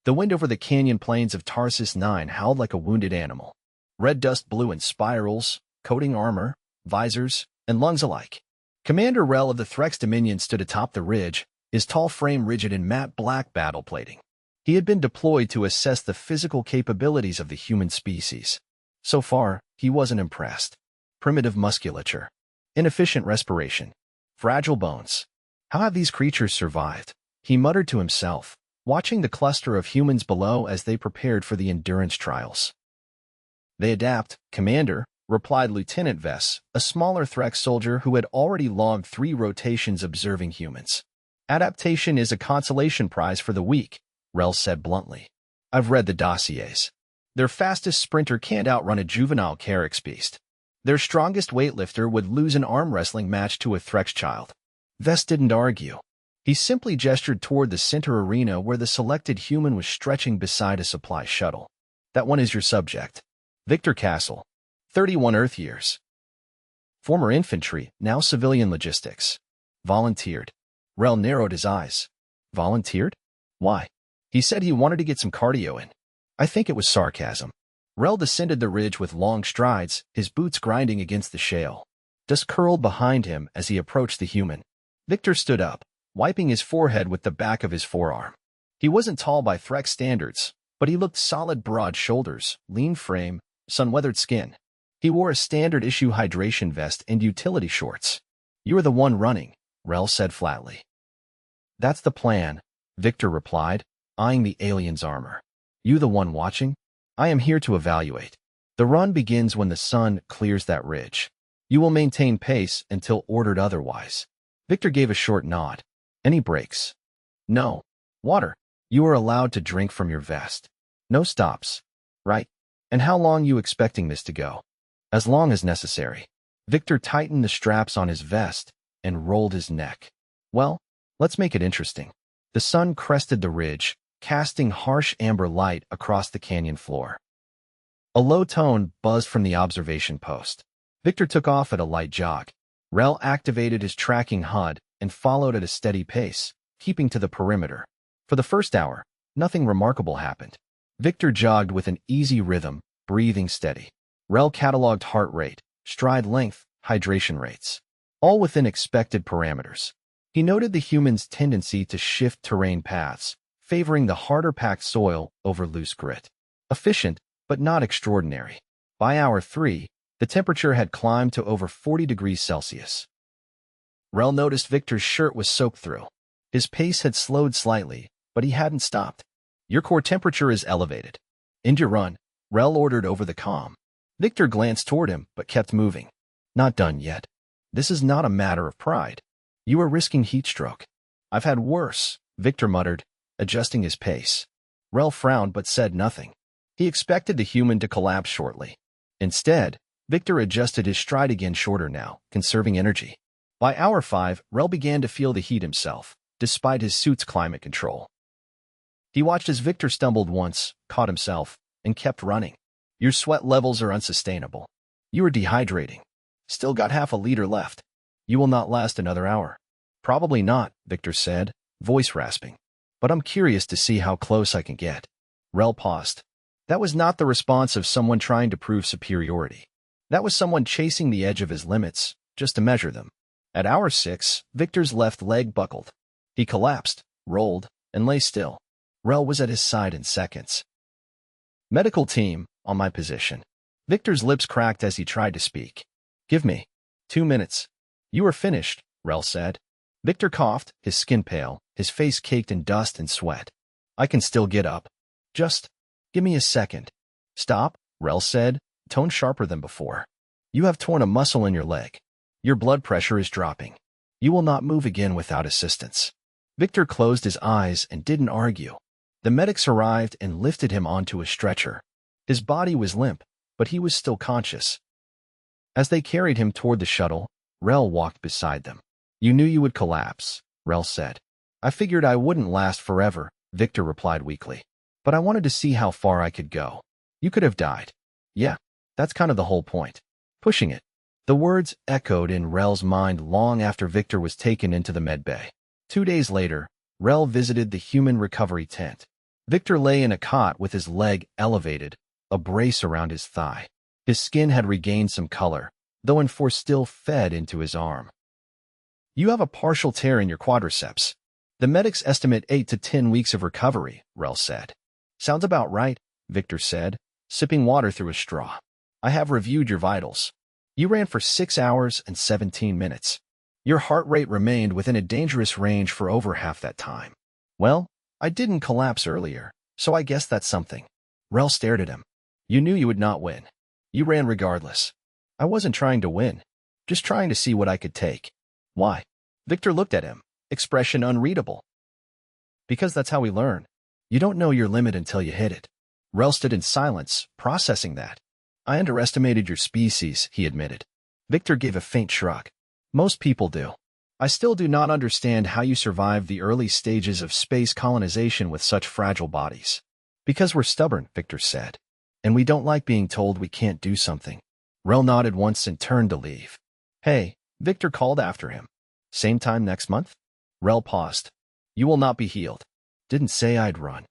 The wind over the canyon plains of Tarsus 9 howled like a wounded animal. Red dust blew in spirals, coating armor, visors, and lungs alike. Commander Rhel of the Threx Dominion stood atop the ridge, his tall frame rigid in matte black battle plating. He had been deployed to assess the physical capabilities of the human species. So far, he wasn't impressed. Primitive musculature, inefficient respiration, fragile bones. How have these creatures survived? He muttered to himself, watching the cluster of humans below as they prepared for the endurance trials. They adapt, Commander, replied Lieutenant Vess, a smaller Threx soldier who had already logged 3 rotations observing humans. Adaptation is a consolation prize for the weak, Rhel said bluntly. I've read the dossiers. Their fastest sprinter can't outrun a juvenile Carix beast. Their strongest weightlifter would lose an arm wrestling match to a Threx child. Vess didn't argue. He simply gestured toward the center arena where the selected human was stretching beside a supply shuttle. That one is your subject. Viktor Kassel, 31 Earth years. Former infantry, now civilian logistics. Volunteered. Rhel narrowed his eyes. Volunteered? Why? He said he wanted to get some cardio in. I think it was sarcasm. Rhel descended the ridge with long strides, his boots grinding against the shale. Dust curled behind him as he approached the human. Viktor stood up, wiping his forehead with the back of his forearm. He wasn't tall by Threx standards, but he looked solid, broad shoulders, lean frame, sun-weathered skin. He wore a standard-issue hydration vest and utility shorts. You are the one running, Rhel said flatly. That's the plan, Viktor replied, eyeing the alien's armor. You the one watching? I am here to evaluate. The run begins when the sun clears that ridge. You will maintain pace until ordered otherwise. Viktor gave a short nod. Any breaks? No. Water. You are allowed to drink from your vest. No stops. Right. And how long you expecting this to go? As long as necessary. Viktor tightened the straps on his vest and rolled his neck. Well, let's make it interesting. The sun crested the ridge, casting harsh amber light across the canyon floor. A low tone buzzed from the observation post. Viktor took off at a light jog. Rhel activated his tracking HUD and followed at a steady pace, keeping to the perimeter. For the first hour, nothing remarkable happened. Viktor jogged with an easy rhythm, breathing steady. Rhel cataloged heart rate, stride length, hydration rates, all within expected parameters. He noted the human's tendency to shift terrain paths, favoring the harder-packed soil over loose grit. Efficient, but not extraordinary. By hour 3, the temperature had climbed to over 40 degrees Celsius. Rhel noticed Viktor's shirt was soaked through. His pace had slowed slightly, but he hadn't stopped. Your core temperature is elevated. End your run, Rhel ordered over the comm. Viktor glanced toward him, but kept moving. Not done yet. This is not a matter of pride. You are risking heat stroke. I've had worse, Viktor muttered, adjusting his pace. Rhel frowned but said nothing. He expected the human to collapse shortly. Instead, Viktor adjusted his stride again, shorter now, conserving energy. By hour 5, Rhel began to feel the heat himself, despite his suit's climate control. He watched as Viktor stumbled once, caught himself, and kept running. Your sweat levels are unsustainable. You are dehydrating. Still got half a liter left. You will not last another hour. Probably not, Viktor said, voice rasping. But I'm curious to see how close I can get. Rhel paused. That was not the response of someone trying to prove superiority. That was someone chasing the edge of his limits, just to measure them. At hour 6, Viktor's left leg buckled. He collapsed, rolled, and lay still. Rhel was at his side in seconds. Medical team, on my position. Viktor's lips cracked as he tried to speak. Give me 2 minutes. You are finished, Rhel said. Viktor coughed, his skin pale, his face caked in dust and sweat. I can still get up. Just give me a second. Stop, Rhel said, tone sharper than before. You have torn a muscle in your leg. Your blood pressure is dropping. You will not move again without assistance. Viktor closed his eyes and didn't argue. The medics arrived and lifted him onto a stretcher. His body was limp, but he was still conscious. As they carried him toward the shuttle, Rhel walked beside them. You knew you would collapse, Rhel said. I figured I wouldn't last forever, Viktor replied weakly. But I wanted to see how far I could go. You could have died. Yeah, that's kind of the whole point. Pushing it. The words echoed in Rhel's mind long after Viktor was taken into the medbay. 2 days later, Rhel visited the human recovery tent. Viktor lay in a cot with his leg elevated, a brace around his thigh. His skin had regained some color, though Enforce still fed into his arm. You have a partial tear in your quadriceps. The medics estimate 8 to 10 weeks of recovery, Rhel said. Sounds about right, Viktor said, sipping water through a straw. I have reviewed your vitals. You ran for 6 hours and 17 minutes. Your heart rate remained within a dangerous range for over half that time. Well, I didn't collapse earlier, so I guess that's something. Rhel stared at him. You knew you would not win. You ran regardless. I wasn't trying to win, just trying to see what I could take. Why? Viktor looked at him, expression unreadable. Because that's how we learn. You don't know your limit until you hit it. Rhel stood in silence, processing that. I underestimated your species, he admitted. Viktor gave a faint shrug. Most people do. I still do not understand how you survived the early stages of space colonization with such fragile bodies. Because we're stubborn, Viktor said. And we don't like being told we can't do something. Rhel nodded once and turned to leave. Hey, Viktor called after him. Same time next month? Rhel paused. You will not be healed. Didn't say I'd run.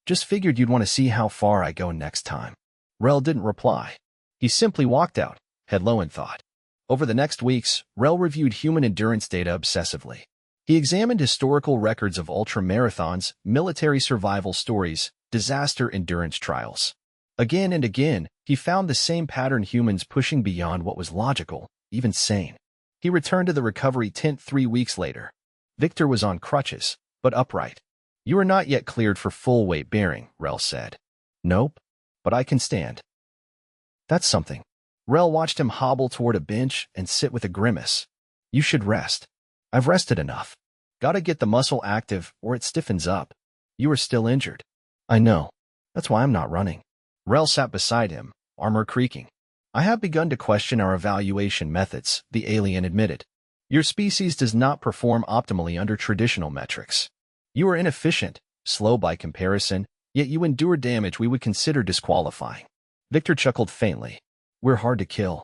Just figured you'd want to see how far I go next time. Rhel didn't reply. He simply walked out, head low in thought. Over the next weeks, Rhel reviewed human endurance data obsessively. He examined historical records of ultra-marathons, military survival stories, disaster endurance trials. Again and again, he found the same pattern: humans pushing beyond what was logical, even sane. He returned to the recovery tent 3 weeks later. Viktor was on crutches, but upright. You are not yet cleared for full weight bearing, Rhel said. Nope, but I can stand. That's something. Rhel watched him hobble toward a bench and sit with a grimace. You should rest. I've rested enough. Gotta get the muscle active or it stiffens up. You are still injured. I know. That's why I'm not running. Rhel sat beside him, armor creaking. I have begun to question our evaluation methods, the alien admitted. Your species does not perform optimally under traditional metrics. You are inefficient, slow by comparison, yet you endure damage we would consider disqualifying. Viktor chuckled faintly. We're hard to kill.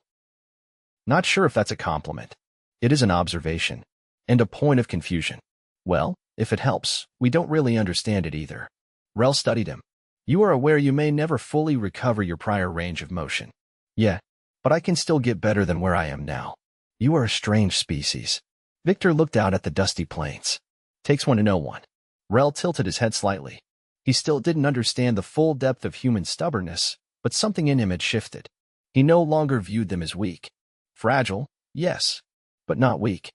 Not sure if that's a compliment. It is an observation. And a point of confusion. Well, if it helps, we don't really understand it either. Rhel studied him. You are aware you may never fully recover your prior range of motion. Yeah, but I can still get better than where I am now. You are a strange species. Viktor looked out at the dusty plains. Takes one to know one. Rhel tilted his head slightly. He still didn't understand the full depth of human stubbornness, but something in him had shifted. He no longer viewed them as weak. Fragile, yes, but not weak.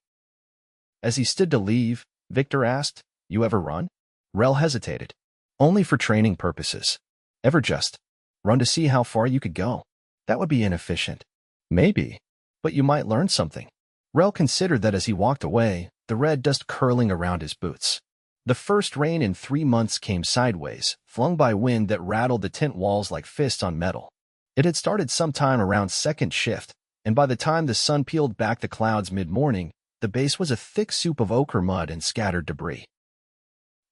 As he stood to leave, Viktor asked, You ever run? Rhel hesitated. Only for training purposes. Ever just run to see how far you could go? That would be inefficient. Maybe, but you might learn something. Rhel considered that as he walked away, the red dust curling around his boots. The first rain in 3 months came sideways, flung by wind that rattled the tent walls like fists on metal. It had started sometime around second shift, and by the time the sun peeled back the clouds mid-morning, the base was a thick soup of ochre mud and scattered debris.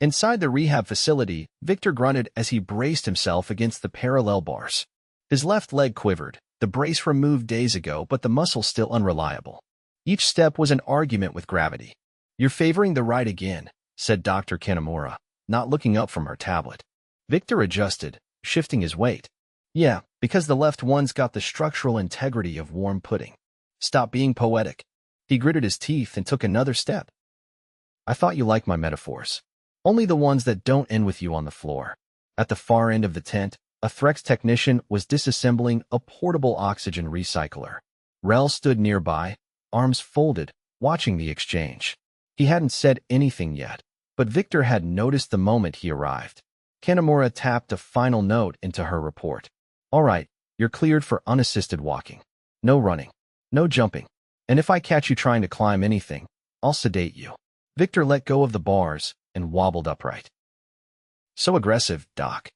Inside the rehab facility, Viktor grunted as he braced himself against the parallel bars. His left leg quivered, the brace removed days ago, but the muscle still unreliable. Each step was an argument with gravity. You're favoring the right again, said Dr. Kanamura, not looking up from her tablet. Viktor adjusted, shifting his weight. Yeah, because the left one's got the structural integrity of warm pudding. Stop being poetic. He gritted his teeth and took another step. I thought you liked my metaphors. Only the ones that don't end with you on the floor. At the far end of the tent, a Threx technician was disassembling a portable oxygen recycler. Rhel stood nearby, arms folded, watching the exchange. He hadn't said anything yet, but Viktor had noticed the moment he arrived. Kanamura tapped a final note into her report. All right, you're cleared for unassisted walking. No running. No jumping. And if I catch you trying to climb anything, I'll sedate you. Viktor let go of the bars and wobbled upright. So aggressive, Doc.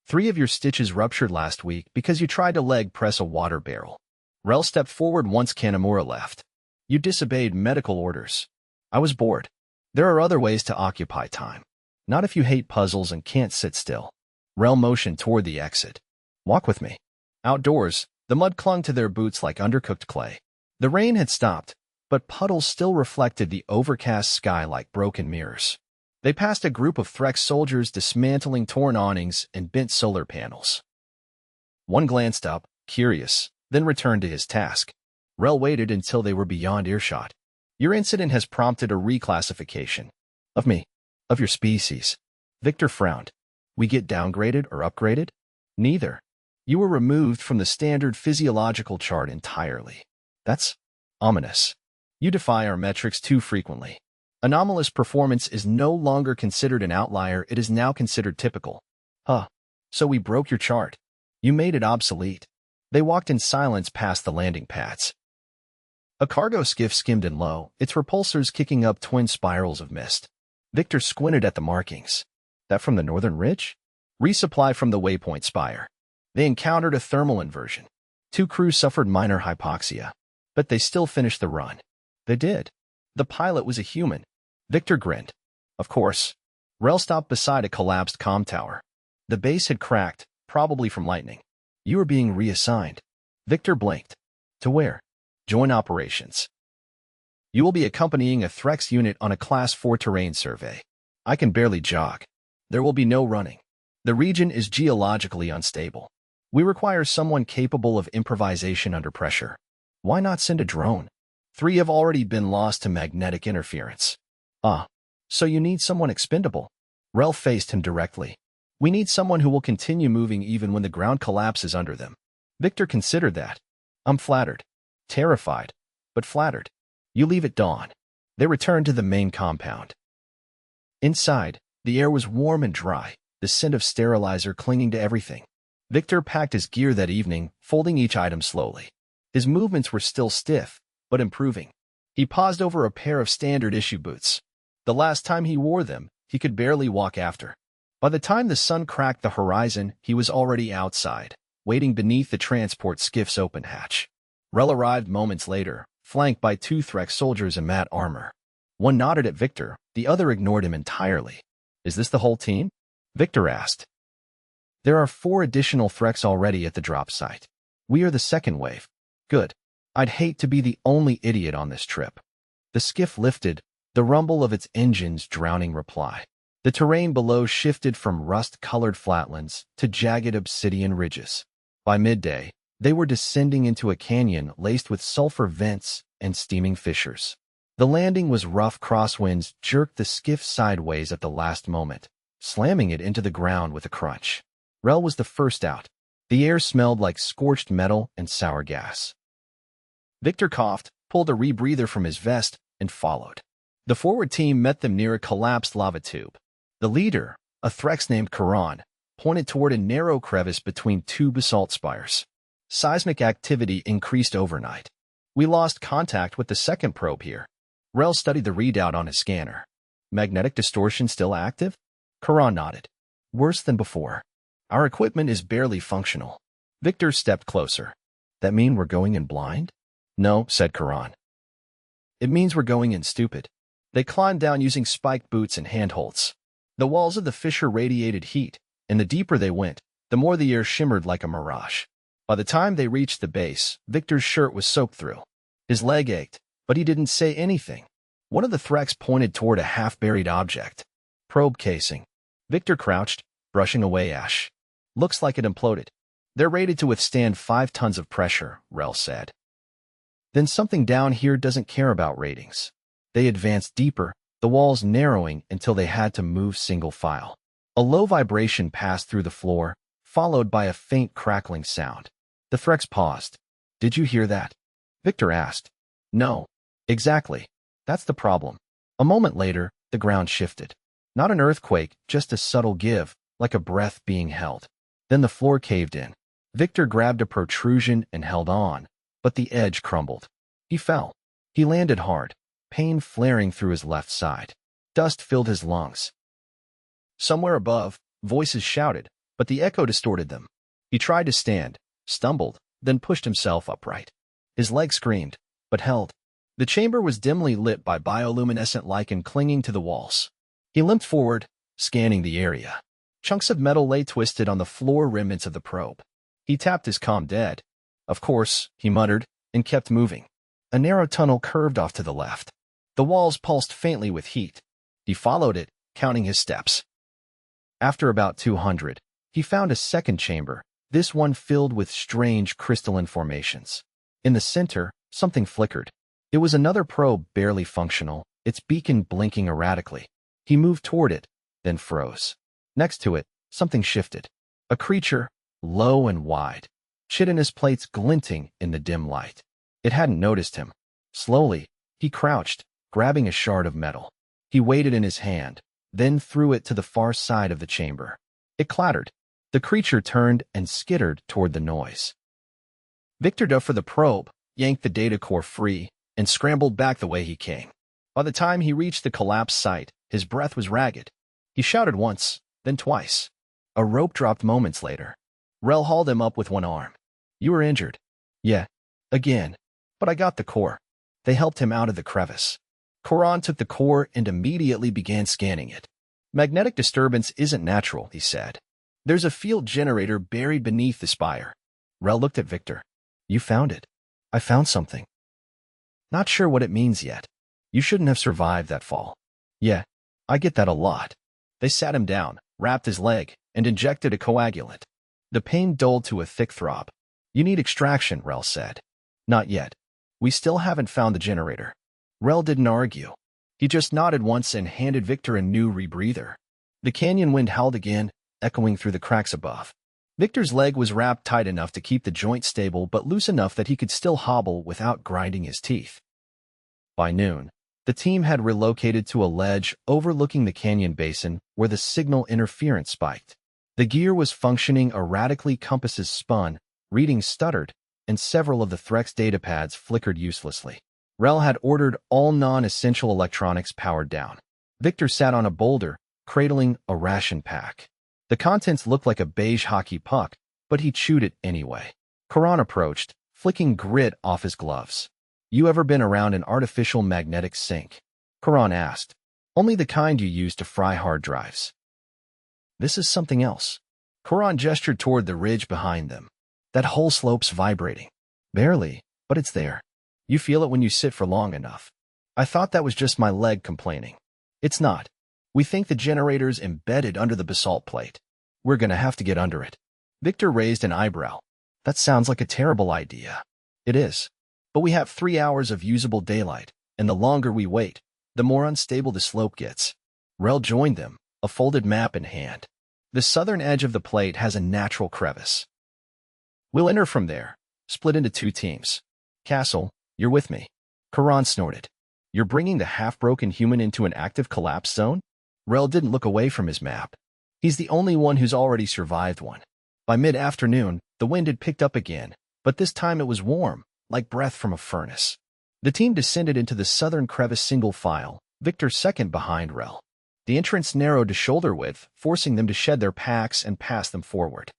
3 of your stitches ruptured last week because you tried to leg press a water barrel. Rhel stepped forward once Kanamura left. You disobeyed medical orders. I was bored. There are other ways to occupy time. Not if you hate puzzles and can't sit still. Rhel motioned toward the exit. Walk with me. Outdoors, the mud clung to their boots like undercooked clay. The rain had stopped, but puddles still reflected the overcast sky like broken mirrors. They passed a group of Threx soldiers dismantling torn awnings and bent solar panels. One glanced up, curious, then returned to his task. Rhel waited until they were beyond earshot. Your incident has prompted a reclassification. Of me. Of your species. Viktor frowned. We get downgraded or upgraded? Neither. You were removed from the standard physiological chart entirely. That's ominous. You defy our metrics too frequently. Anomalous performance is no longer considered an outlier, it is now considered typical. Huh. So we broke your chart. You made it obsolete. They walked in silence past the landing pads. A cargo skiff skimmed in low, its repulsors kicking up twin spirals of mist. Viktor squinted at the markings. That from the northern ridge? Resupply from the waypoint spire. They encountered a thermal inversion. 2 crew suffered minor hypoxia. But they still finished the run. They did. The pilot was a human. Viktor grinned. Of course. Rhel stopped beside a collapsed comm tower. The base had cracked, probably from lightning. You are being reassigned. Viktor blinked. To where? Join operations. You will be accompanying a Threx unit on a Class 4 terrain survey. I can barely jog. There will be no running. The region is geologically unstable. We require someone capable of improvisation under pressure. Why not send a drone? 3 have already been lost to magnetic interference. Ah, so you need someone expendable? Rhel faced him directly. We need someone who will continue moving even when the ground collapses under them. Viktor considered that. I'm flattered. Terrified, but flattered. You leave at dawn. They returned to the main compound. Inside, the air was warm and dry, the scent of sterilizer clinging to everything. Viktor packed his gear that evening, folding each item slowly. His movements were still stiff, but improving. He paused over a pair of standard-issue boots. The last time he wore them, he could barely walk after. By the time the sun cracked the horizon, he was already outside, waiting beneath the transport skiff's open hatch. Rhel arrived moments later, flanked by 2 Threx soldiers in matte armor. One nodded at Viktor, the other ignored him entirely. Is this the whole team? Viktor asked. There are 4 additional Threx already at the drop site. We are the second wave. Good. I'd hate to be the only idiot on this trip. The skiff lifted, the rumble of its engines drowning reply. The terrain below shifted from rust-colored flatlands to jagged obsidian ridges. By midday, they were descending into a canyon laced with sulfur vents and steaming fissures. The landing was rough. Crosswinds jerked the skiff sideways at the last moment, slamming it into the ground with a crunch. Rhel was the first out. The air smelled like scorched metal and sour gas. Viktor coughed, pulled a rebreather from his vest, and followed. The forward team met them near a collapsed lava tube. The leader, a Threx named Karan, pointed toward a narrow crevice between 2 basalt spires. Seismic activity increased overnight. We lost contact with the second probe here. Rhel studied the readout on his scanner. Magnetic distortion still active? Karan nodded. Worse than before. Our equipment is barely functional. Viktor stepped closer. That mean we're going in blind? No, said Karan. It means we're going in stupid. They climbed down using spiked boots and handholds. The walls of the fissure radiated heat, and the deeper they went, the more the air shimmered like a mirage. By the time they reached the base, Viktor's shirt was soaked through. His leg ached, but he didn't say anything. One of the Threx pointed toward a half-buried object. Probe casing. Viktor crouched, brushing away ash. Looks like it imploded. They're rated to withstand 5 tons of pressure, Rhel said. Then something down here doesn't care about ratings. They advanced deeper, the walls narrowing until they had to move single file. A low vibration passed through the floor, followed by a faint crackling sound. The Threx paused. Did you hear that? Viktor asked. No. Exactly. That's the problem. A moment later, the ground shifted. Not an earthquake, just a subtle give, like a breath being held. Then the floor caved in. Viktor grabbed a protrusion and held on, but the edge crumbled. He fell. He landed hard, pain flaring through his left side. Dust filled his lungs. Somewhere above, voices shouted, but the echo distorted them. He tried to stand, stumbled, then pushed himself upright. His leg screamed, but held. The chamber was dimly lit by bioluminescent lichen clinging to the walls. He limped forward, scanning the area. Chunks of metal lay twisted on the floor remnants of the probe. He tapped his comm dead. Of course, he muttered, and kept moving. A narrow tunnel curved off to the left. The walls pulsed faintly with heat. He followed it, counting his steps. After about 200, he found a second chamber, this one filled with strange crystalline formations. In the center, something flickered. It was another probe barely functional, its beacon blinking erratically. He moved toward it, then froze. Next to it, something shifted. A creature, low and wide, chitinous plates glinting in the dim light. It hadn't noticed him. Slowly, he crouched, grabbing a shard of metal. He weighed it in his hand, then threw it to the far side of the chamber. It clattered. The creature turned and skittered toward the noise. Viktor dove for the probe, yanked the data core free, and scrambled back the way he came. By the time he reached the collapsed site, his breath was ragged. He shouted once, then twice. A rope dropped moments later. Rhel hauled him up with one arm. "You were injured." "Yeah, again. But I got the core." They helped him out of the crevice. Karan took the core and immediately began scanning it. "Magnetic disturbance isn't natural," he said. "There's a field generator buried beneath the spire." Rhel looked at Viktor. "You found it." "I found something. Not sure what it means yet. You shouldn't have survived that fall." "Yeah, I get that a lot." They sat him down, wrapped his leg, and injected a coagulant. The pain dulled to a thick throb. "You need extraction," Rhel said. "Not yet. We still haven't found the generator." Rhel didn't argue. He just nodded once and handed Viktor a new rebreather. The canyon wind howled again, echoing through the cracks above. Viktor's leg was wrapped tight enough to keep the joint stable but loose enough that he could still hobble without grinding his teeth. By noon, the team had relocated to a ledge overlooking the canyon basin where the signal interference spiked. The gear was functioning erratically, compasses spun, readings stuttered, and several of the Threx datapads flickered uselessly. Rhel had ordered all non-essential electronics powered down. Viktor sat on a boulder, cradling a ration pack. The contents looked like a beige hockey puck, but he chewed it anyway. Karan approached, flicking grit off his gloves. "You ever been around an artificial magnetic sink?" Karan asked. "Only the kind you use to fry hard drives." "This is something else." Karan gestured toward the ridge behind them. "That whole slope's vibrating." "Barely, but it's there. You feel it when you sit for long enough." "I thought that was just my leg complaining." "It's not. We think the generator's embedded under the basalt plate. We're gonna have to get under it." Viktor raised an eyebrow. "That sounds like a terrible idea." "It is. But we have 3 hours of usable daylight, and the longer we wait, the more unstable the slope gets." Rhel joined them, a folded map in hand. "The southern edge of the plate has a natural crevice. We'll enter from there, split into 2 teams. Kassel, you're with me." Karan snorted. "You're bringing the half-broken human into an active collapse zone?" Rhel didn't look away from his map. "He's the only one who's already survived one." By mid-afternoon, the wind had picked up again, but this time it was warm, like breath from a furnace. The team descended into the southern crevice single file, Viktor second behind Rhel. The entrance narrowed to shoulder width, forcing them to shed their packs and pass them forward.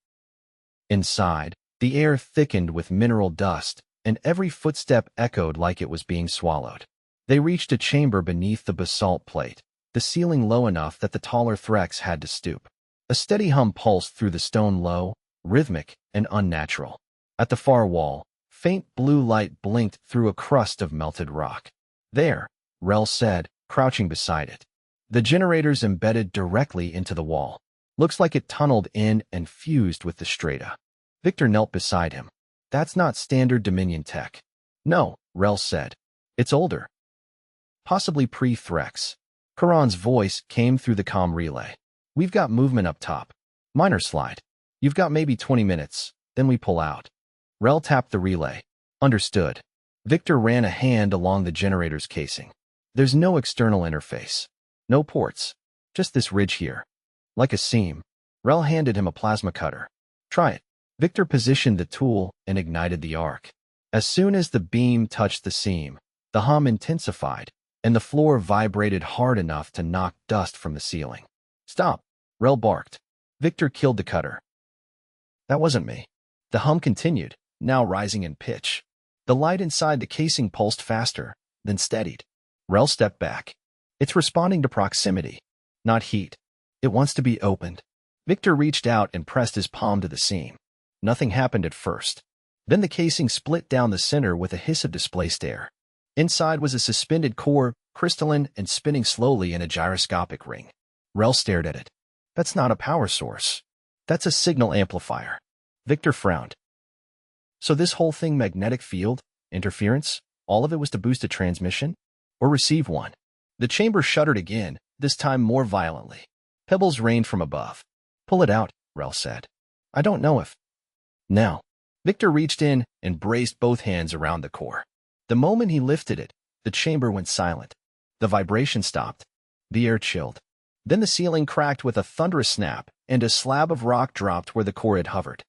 Inside, the air thickened with mineral dust, and every footstep echoed like it was being swallowed. They reached a chamber beneath the basalt plate, the ceiling low enough that the taller Threx had to stoop. A steady hum pulsed through the stone, low, rhythmic, and unnatural. At the far wall, faint blue light blinked through a crust of melted rock. "There," Rhel said, crouching beside it. "The generator's embedded directly into the wall. Looks like it tunneled in and fused with the strata." Viktor knelt beside him. "That's not standard Dominion tech." "No," Rhel said. "It's older. Possibly pre-Threx." Karan's voice came through the comm relay. "We've got movement up top. Minor slide. You've got maybe 20 minutes, then we pull out." Rhel tapped the relay. "Understood." Viktor ran a hand along the generator's casing. "There's no external interface. No ports. Just this ridge here. Like a seam." Rhel handed him a plasma cutter. "Try it." Viktor positioned the tool and ignited the arc. As soon as the beam touched the seam, the hum intensified, and the floor vibrated hard enough to knock dust from the ceiling. "Stop," Rhel barked. Viktor killed the cutter. "That wasn't me." The hum continued, now rising in pitch. The light inside the casing pulsed faster, then steadied. Rhel stepped back. "It's responding to proximity, not heat. It wants to be opened." Viktor reached out and pressed his palm to the seam. Nothing happened at first. Then the casing split down the center with a hiss of displaced air. Inside was a suspended core, crystalline and spinning slowly in a gyroscopic ring. Rhel stared at it. That's not a power source. That's a signal amplifier. Viktor frowned. So this whole thing, magnetic field, interference, all of it was to boost a transmission? Or receive one? The chamber shuddered again, this time more violently. Pebbles rained from above. Pull it out, Rhel said. I don't know if... Now. Viktor reached in and braced both hands around the core. The moment he lifted it, the chamber went silent. The vibration stopped. The air chilled. Then the ceiling cracked with a thunderous snap, and a slab of rock dropped where the core had hovered.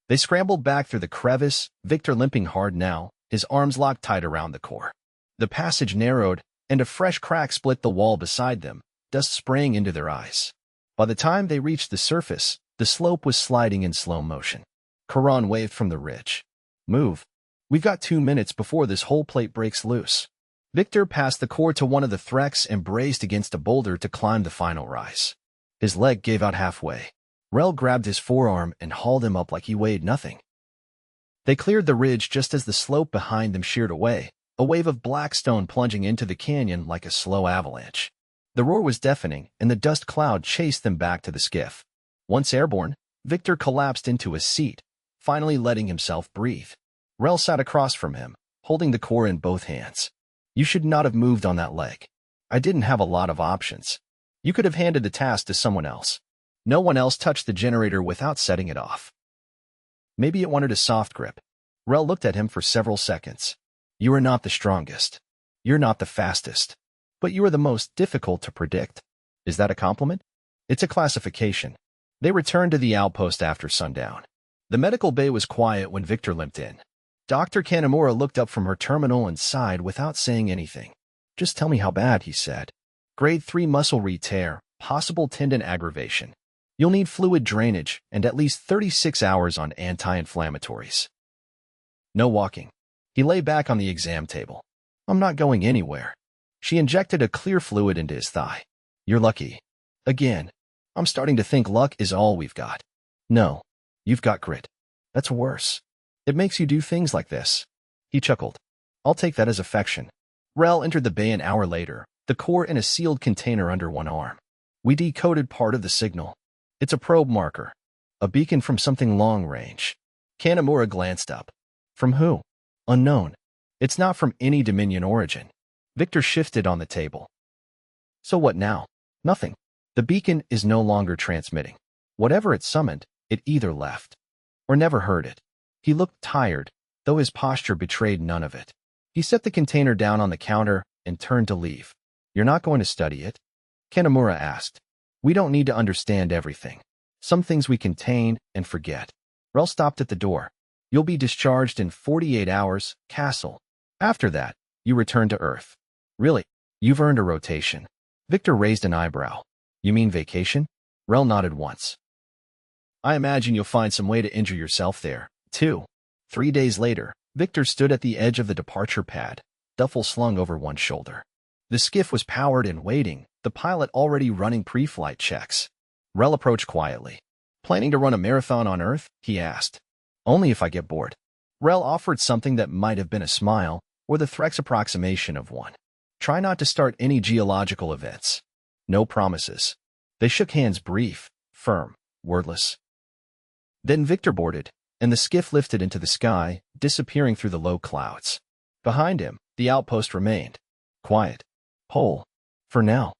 They scrambled back through the crevice, Viktor limping hard now, his arms locked tight around the core. The passage narrowed, and a fresh crack split the wall beside them, dust spraying into their eyes. By the time they reached the surface, the slope was sliding in slow motion. Karan waved from the ridge. Move. We've got 2 minutes before this whole plate breaks loose. Viktor passed the core to one of the Threx and braced against a boulder to climb the final rise. His leg gave out halfway. Rhel grabbed his forearm and hauled him up like he weighed nothing. They cleared the ridge just as the slope behind them sheared away, a wave of black stone plunging into the canyon like a slow avalanche. The roar was deafening, and the dust cloud chased them back to the skiff. Once airborne, Viktor collapsed into a seat, finally letting himself breathe. Rhel sat across from him, holding the core in both hands. You should not have moved on that leg. I didn't have a lot of options. You could have handed the task to someone else. No one else touched the generator without setting it off. Maybe it wanted a soft grip. Rhel looked at him for several seconds. You are not the strongest. You're not the fastest. But you are the most difficult to predict. Is that a compliment? It's a classification. They returned to the outpost after sundown. The medical bay was quiet when Viktor limped in. Dr. Kanamura looked up from her terminal and sighed without saying anything. Just tell me how bad, he said. Grade 3 muscle re-tear, possible tendon aggravation. You'll need fluid drainage and at least 36 hours on anti-inflammatories. No walking. He lay back on the exam table. I'm not going anywhere. She injected a clear fluid into his thigh. You're lucky. Again. I'm starting to think luck is all we've got. No. You've got grit. That's worse. It makes you do things like this. He chuckled. I'll take that as affection. Rhel entered the bay an hour later, the core in a sealed container under one arm. We decoded part of the signal. It's a probe marker. A beacon from something long range. Kanamura glanced up. From who? Unknown. It's not from any Dominion origin. Viktor shifted on the table. So what now? Nothing. The beacon is no longer transmitting. Whatever it summoned, it either left or never heard it. He looked tired, though his posture betrayed none of it. He set the container down on the counter and turned to leave. You're not going to study it? Kanamura asked. We don't need to understand everything. Some things we contain and forget. Rhel stopped at the door. You'll be discharged in 48 hours, Kassel. After that, you return to Earth. Really? You've earned a rotation. Viktor raised an eyebrow. You mean vacation? Rhel nodded once. I imagine you'll find some way to injure yourself there, too. 3 days later, Viktor stood at the edge of the departure pad, duffel slung over one shoulder. The skiff was powered and waiting, the pilot already running pre-flight checks. Rhel approached quietly. Planning to run a marathon on Earth? He asked. Only if I get bored. Rhel offered something that might have been a smile, or the Threx approximation of one. Try not to start any geological events. No promises. They shook hands, brief, firm, wordless. Then Viktor boarded, and the skiff lifted into the sky, disappearing through the low clouds. Behind him, the outpost remained. Quiet. Whole. For now.